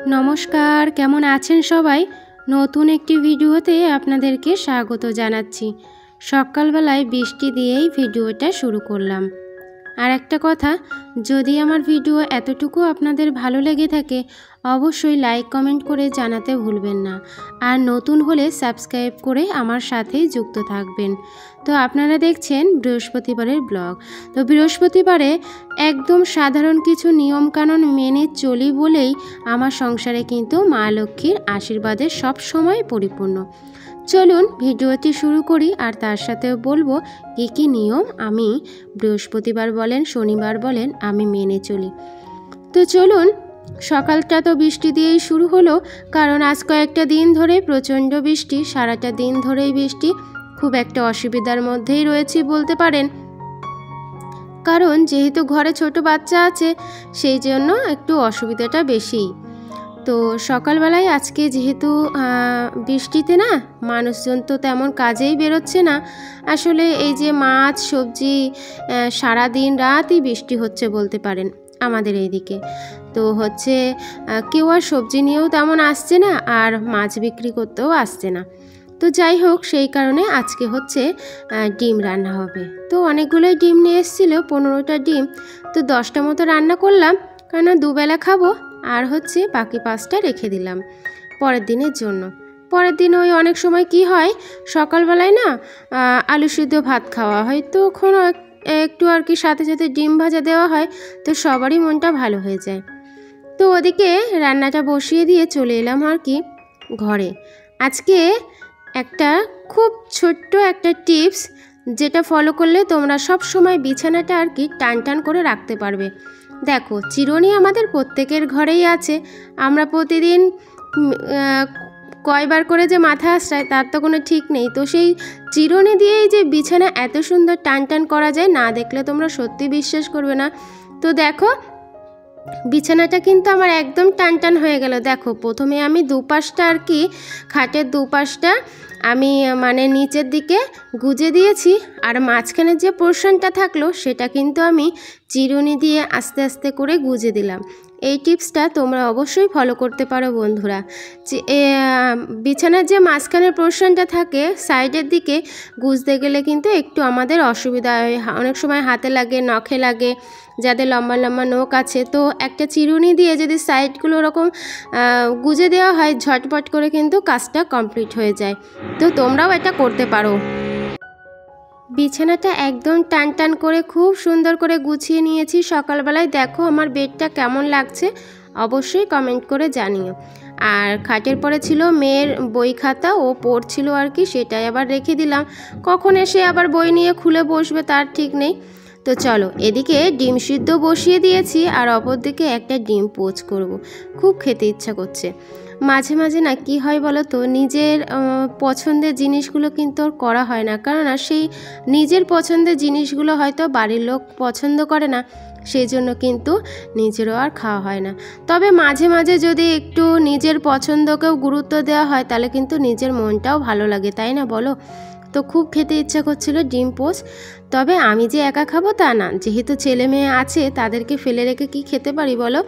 नमस्कार केमन आছেন सबाई नतून एकटी भिडियोते आपनादेरके स्वागत जानाच्छि। सकालबेलाय बिस्टी दिएई भिडियोटा शुरू करलाम। আর একটা কথা, যদি আমার ভিডিও এতটুকু আপনাদের ভালো লেগে থাকে অবশ্যই লাইক কমেন্ট করে জানাতে ভুলবেন না। আর নতুন হলে সাবস্ক্রাইব করে আমার সাথেই যুক্ত থাকবেন। তো আপনারা দেখছেন বৃহস্পতিবারের ব্লগ। তো বৃহস্পতিবারে একদম সাধারণ কিছু নিয়মকানুন মেনে চলি বলেই আমার সংসারে কিন্তু মা লক্ষ্মীর আশীর্বাদে সব সময় পরিপূর্ণ। চলুন ভিডিওটি শুরু করি আর তার সাথেও বলবো কী কী নিয়ম আমি বৃহস্পতিবার বলেন শনিবার বলেন আমি মেনে চলি। তো চলুন, সকালটা তো বৃষ্টি দিয়েই শুরু হলো, কারণ আজ কয়েকটা দিন ধরে প্রচণ্ড বৃষ্টি, সারাটা দিন ধরেই বৃষ্টি। খুব একটা অসুবিধার মধ্যেই রয়েছি বলতে পারেন, কারণ যেহেতু ঘরে ছোট বাচ্চা আছে সেই জন্য একটু অসুবিধাটা বেশি। তো সকালবেলায় আজকে যেহেতু বৃষ্টিতে না মানুষজন তো তেমন কাজেই বেরোচ্ছে না। আসলে এই যে মাছ সবজি সারা দিন রাতই বৃষ্টি হচ্ছে বলতে পারেন আমাদের এইদিকে। তো হচ্ছে কেউ আর সবজি নিয়েও তেমন আসছে না, আর মাছ বিক্রি করতেও আসছে না। তো যাই হোক, সেই কারণে আজকে হচ্ছে ডিম রান্না হবে। তো অনেকগুলোই ডিম নিয়ে এসেছিলো, 15টা ডিম। তো 10টা মতো রান্না করলাম, কারণ দুবেলা খাবো, আর হচ্ছে বাকি 5টা রেখে দিলাম পরের দিনের জন্য। পরের দিন ওই অনেক সময় কি হয়, সকালবেলায় না আলু সিদ্ধ ভাত খাওয়া হয়, তো ওখানে একটু আর কি সাথে সাথে ডিম ভাজা দেওয়া হয়, তো সবারই মনটা ভালো হয়ে যায়। তো ওদিকে রান্নাটা বসিয়ে দিয়ে চলে এলাম আর কি ঘরে। আজকে একটা খুব ছোট্ট একটা টিপস, যেটা ফলো করলে তোমরা সব সময় বিছানাটা আর কি টান টান করে রাখতে পারবে। দেখো, চিরুনি আমাদের প্রত্যেকের ঘরেই আছে। আমরা প্রতিদিন কয়বার করে যে মাথা আশ্রায় তার তো কোনো ঠিক নেই। তো সেই চিরুনি দিয়েই যে বিছানা এত সুন্দর টান টান করা যায়, না দেখলে তোমরা সত্যি বিশ্বাস করবে না। তো দেখো, বিছানাটা কিন্তু আমার একদম টান টান হয়ে গেল। দেখো, প্রথমে আমি দুপাশটা আর কি খাটের দুপাশটা আমি মানে নিচের দিকে গুজে দিয়েছি, আর মাঝখানের যে পোর্শনটা থাকলো সেটা কিন্তু আমি চিরুনি দিয়ে আস্তে আস্তে করে গুজে দিলাম। এই টিপসটা তোমরা অবশ্যই ফলো করতে পারো বন্ধুরা। বিছানার যে মাঝখানের পোর্শনটা থাকে সাইডের দিকে গুজতে গেলে কিন্তু একটু আমাদের অসুবিধা হয়, অনেক সময় হাতে লাগে, নখে লাগে। যাদের লম্বা লম্বা নখ আছে, তো একটা চিরুনি দিয়ে যদি সাইডগুলো ওরকম গুজে দেওয়া হয়, ঝটপট করে কিন্তু কাজটা কমপ্লিট হয়ে যায়। তো তোমরাও এটা করতে পারো। বিছানাটা একদম টান টান করে খুব সুন্দর করে গুছিয়ে নিয়েছি সকালবেলায়। দেখো আমার বেডটা কেমন লাগছে অবশ্যই কমেন্ট করে জানিও। আর খাটের পরে ছিল মেয়ের বই খাতা, ও পড়ছিল আর কি, সেটাই আবার রেখে দিলাম। কখন এসে আবার বই নিয়ে খুলে বসবে তার ঠিক নেই। তো চলো, এদিকে ডিম সিদ্ধ বসিয়ে দিয়েছি, আর অপর দিকে একটা ডিম পোচ করব। খুব খেতে ইচ্ছা করছে। মাঝে মাঝে না কি হয় বলো তো, নিজের পছন্দের জিনিসগুলো কিন্তু করা হয় না, কারণ সেই নিজের পছন্দের জিনিসগুলো হয়তো বাড়ির লোক পছন্দ করে না, সেই জন্য কিন্তু নিজেরও আর খাওয়া হয় না। তবে মাঝে মাঝে যদি একটু নিজের পছন্দকেও গুরুত্ব দেওয়া হয় তাহলে কিন্তু নিজের মনটাও ভালো লাগে, তাই না বলো? তো খুব খেতে ইচ্ছা করছিল ডিম পোচ। তবে আমি যে একা খাবো তা না, যেহেতু ছেলে মেয়ে আছে তাদেরকে ফেলে রেখে কি খেতে পারি বলো?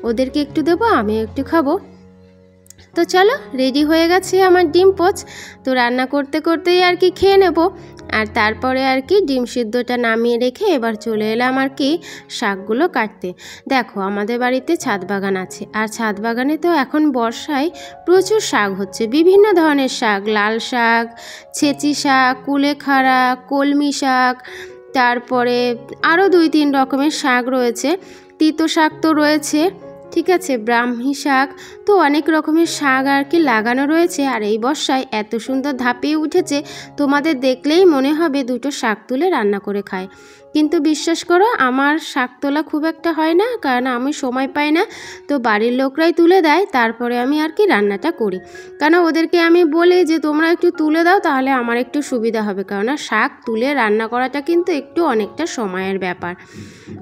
ওদেরকে একটু দেবো, আমি একটু খাবো। তো চলো, রেডি হয়ে গেছে আমার ডিম পোচ। তো রান্না করতে করতেই আর কি খেয়ে নেব। আর তারপরে আর কি ডিম সিদ্ধটা নামিয়ে রেখে এবার চলে এলাম আর কি শাকগুলো কাটতে। দেখো, আমাদের বাড়িতে ছাদ বাগান আছে, আর ছাদ বাগানে তো এখন বর্ষায় প্রচুর শাক হচ্ছে, বিভিন্ন ধরনের শাক, লাল শাক, ছেঁচি শাক, কুলেখাড়া, কলমি শাক, তারপরে আরও 2-3 রকমের শাক রয়েছে। তিতো শাক তো রয়েছে, ঠিক আছে, ব্রাহ্মী শাক, তো অনেক রকমের শাক আর কি লাগানো রয়েছে। আর এই বর্ষায় এত সুন্দর ধাপিয়ে উঠেছে, তোমাদের দেখলেই মনে হবে দুটো শাক তুলে রান্না করে খায়। কিন্তু বিশ্বাস করো, আমার শাক তোলা খুব একটা হয় না, কারণ আমি সময় পাই না। তো বাড়ির লোকরাই তুলে দেয়, তারপরে আমি আর কি রান্নাটা করি। কারণ ওদেরকে আমি বলি যে তোমরা একটু তুলে দাও, তাহলে আমার একটু সুবিধা হবে, কারণ শাক তুলে রান্না করাটা কিন্তু একটু অনেকটা সময়ের ব্যাপার।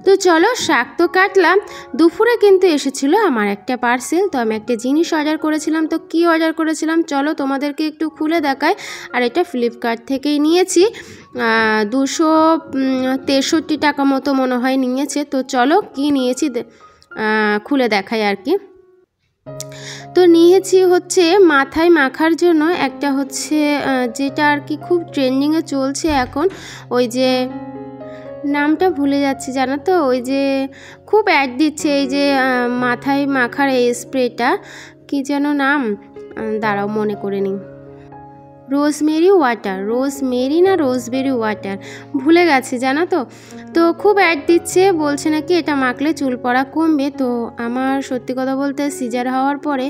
তো চলো, শাক তো কাটলাম। দুপুরে কিন্তু এসেছিল আমার একটা পার্সেল, তো আমি একটা জিনিস অর্ডার করেছিলাম। তো কি অর্ডার করেছিলাম চলো তোমাদেরকে একটু খুলে দেখাই। আর এটা ফ্লিপকার্ট থেকেই নিয়েছি, 263 টাকা মতো মনে হয় নিয়েছে। তো চলো কি নিয়েছি খুলে দেখাই আর কি। তো নিয়েছি হচ্ছে মাথায় মাখার জন্য একটা হচ্ছে যেটা আর কি খুব ট্রেন্ডিংয়ে চলছে এখন, ওই যে নামটা ভুলে যাচ্ছি জানো তো, ওই যে খুব অ্যাড দিচ্ছে এই যে মাথায় মাখার এই স্প্রেটা, কি যেন নাম, দাঁড়াও মনে করে নিই, রোজমেরি ওয়াটার, রোজমেরি না রোজবেরি ওয়াটার, ভুলে গেছে জানো তো। তো খুব অ্যাড দিচ্ছে, বলছে নাকি এটা মাখলে চুল পড়া কমবে। তো আমার সত্যি কথা বলতে সিজার হওয়ার পরে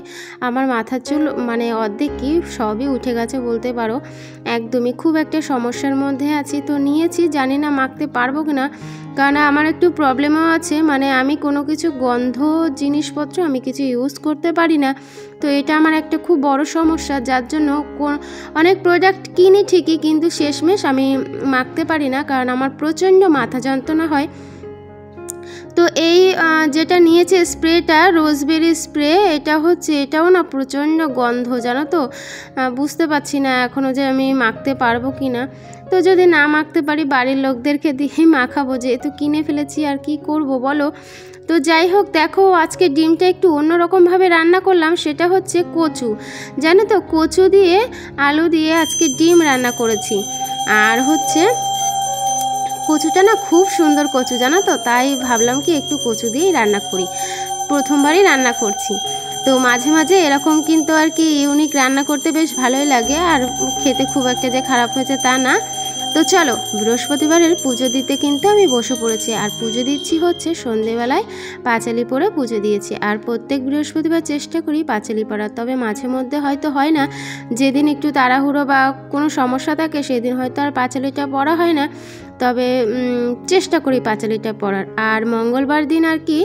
আমার মাথার চুল মানে অর্ধেক কি সবই উঠে গেছে বলতে পারো, একদমই খুব একটা সমস্যার মধ্যে আছি। তো নিয়েছি, জানি না মাখতে পারবো কিনা, কারণ আমার একটু প্রবলেমও আছে, মানে আমি কোনো কিছু গন্ধ জিনিসপত্র আমি কিছু ইউজ করতে পারি না। তো এটা আমার একটা খুব বড় সমস্যা, যার জন্য অনেক প্রোডাক্ট কিনি ঠিকই, কিন্তু শেষমেশ আমি মাখতে পারি না, কারণ আমার প্রচণ্ড মাথা যন্ত্রণা হয়। তো এই যেটা নিয়েছে স্প্রেটা, রোজবেরি স্প্রে, এটা হচ্ছে এটাও না প্রচণ্ড গন্ধ জানো তো। বুঝতে পারছি না এখনও যে আমি মাখতে পারবো কি না। তো যদি না মাখতে পারি বাড়ির লোকদেরকে দিয়েই মাখাবো, যেহেতু কিনে ফেলেছি আর কি করব বলো। তো যাই হোক, দেখো আজকে ডিমটা একটু অন্যরকমভাবে রান্না করলাম, সেটা হচ্ছে কচু, জানো তো, কচু দিয়ে আলু দিয়ে আজকে ডিম রান্না করেছি। আর হচ্ছে কচুটা না খুব সুন্দর কচু জানো তো, তাই ভাবলাম কি একটু কচু দিয়েই রান্না করি, প্রথমবারই রান্না করছি। তো মাঝে মাঝে এরকম কিন্তু আর কি ইউনিক রান্না করতে বেশ ভালোই লাগে, আর খেতে খুব একটা যে খারাপ হয়েছে তা না। তো চলো, বৃহস্পতিবারের পুজো দিতে কিন্তু আমি বসে পড়েছি, আর পুজো দিচ্ছি হচ্ছে সন্ধেবেলায় পাঁচালি পরে পুজো দিয়েছি। আর প্রত্যেক বৃহস্পতিবার চেষ্টা করি পাঁচালি পড়ার, তবে মাঝে মধ্যে হয়তো হয় না, যেদিন একটু তাড়াহুড়ো বা কোনো সমস্যা থাকে সেদিন হয়তো আর পাঁচালিটা পড়া হয় না, তবে চেষ্টা করি পাঁচালিটা পড়ার। আর মঙ্গলবার দিন আর কি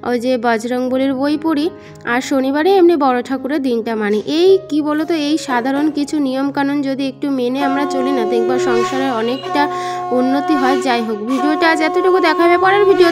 ওই যে বজরংবলীর বই পড়ি, আর শনিবারে এমনি বড় ঠাকুরের দিনটা মানি। এই কি বলো তো, এই সাধারণ কিছু নিয়মকানুন যদি একটু মেনে আমরা চলি না, দেখবা সংসারে অনেকটা উন্নতি হয়। যাই হোক, ভিডিওটা আজ এতটুকু দেখাবে, পরের ভিডিও